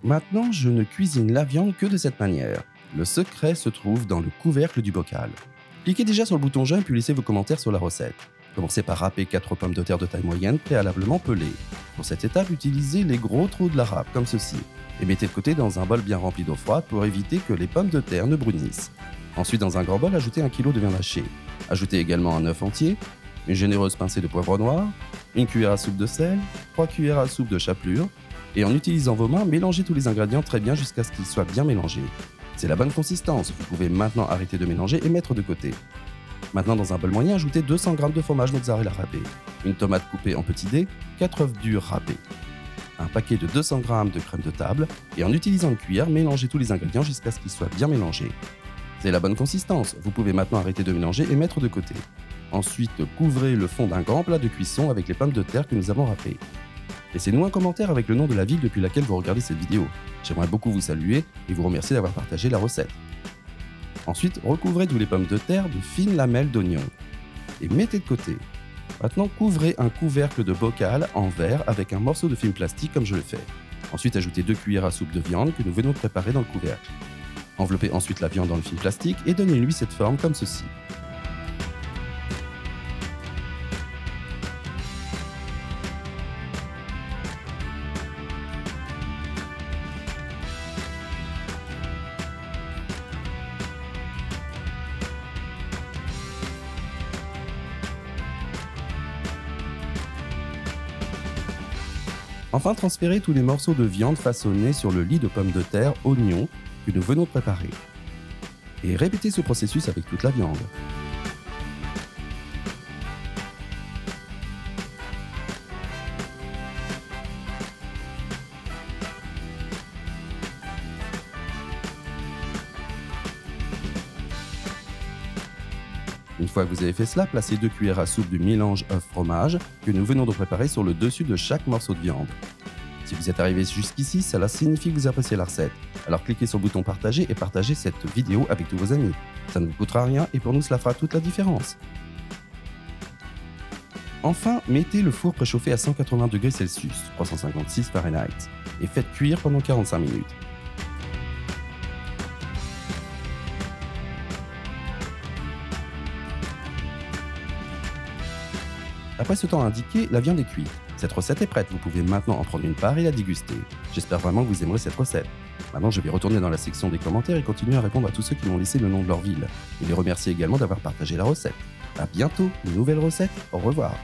Maintenant, je ne cuisine la viande que de cette manière. Le secret se trouve dans le couvercle du bocal. Cliquez déjà sur le bouton j'aime puis laissez vos commentaires sur la recette. Commencez par râper 4 pommes de terre de taille moyenne préalablement pelées. Pour cette étape, utilisez les gros trous de la râpe comme ceci et mettez de côté dans un bol bien rempli d'eau froide pour éviter que les pommes de terre ne brunissent. Ensuite, dans un grand bol, ajoutez 1 kg de viande hachée. Ajoutez également un œuf entier, une généreuse pincée de poivre noir, une cuillère à soupe de sel, 3 cuillères à soupe de chapelure et en utilisant vos mains, mélangez tous les ingrédients très bien jusqu'à ce qu'ils soient bien mélangés. C'est la bonne consistance, vous pouvez maintenant arrêter de mélanger et mettre de côté. Maintenant, dans un bol moyen, ajoutez 200 g de fromage mozzarella râpé, une tomate coupée en petits dés, 4 œufs durs râpés, un paquet de 200 g de crème de table et en utilisant une cuillère, mélangez tous les ingrédients jusqu'à ce qu'ils soient bien mélangés. C'est la bonne consistance, vous pouvez maintenant arrêter de mélanger et mettre de côté. Ensuite, couvrez le fond d'un grand plat de cuisson avec les pommes de terre que nous avons râpées. Laissez-nous un commentaire avec le nom de la ville depuis laquelle vous regardez cette vidéo. J'aimerais beaucoup vous saluer et vous remercier d'avoir partagé la recette. Ensuite, recouvrez tous les pommes de terre de fines lamelles d'oignon et mettez de côté. Maintenant, couvrez un couvercle de bocal en verre avec un morceau de film plastique comme je le fais. Ensuite, ajoutez 2 cuillères à soupe de viande que nous venons de préparer dans le couvercle. Enveloppez ensuite la viande dans le film plastique et donnez-lui cette forme comme ceci. Enfin, transférez tous les morceaux de viande façonnés sur le lit de pommes de terre, oignons que nous venons de préparer. Et répétez ce processus avec toute la viande. Une fois que vous avez fait cela, placez 2 cuillères à soupe du mélange œuf-fromage que nous venons de préparer sur le dessus de chaque morceau de viande. Si vous êtes arrivé jusqu'ici, cela signifie que vous appréciez la recette. Alors cliquez sur le bouton partager et partagez cette vidéo avec tous vos amis. Ça ne vous coûtera rien et pour nous cela fera toute la différence. Enfin, mettez le four préchauffé à 180 degrés Celsius, 356 Fahrenheit, et faites cuire pendant 45 minutes. Après ce temps indiqué, la viande est cuite. Cette recette est prête, vous pouvez maintenant en prendre une part et la déguster. J'espère vraiment que vous aimerez cette recette. Maintenant, je vais retourner dans la section des commentaires et continuer à répondre à tous ceux qui m'ont laissé le nom de leur ville. Et les remercier également d'avoir partagé la recette. A bientôt, une nouvelle recette, au revoir.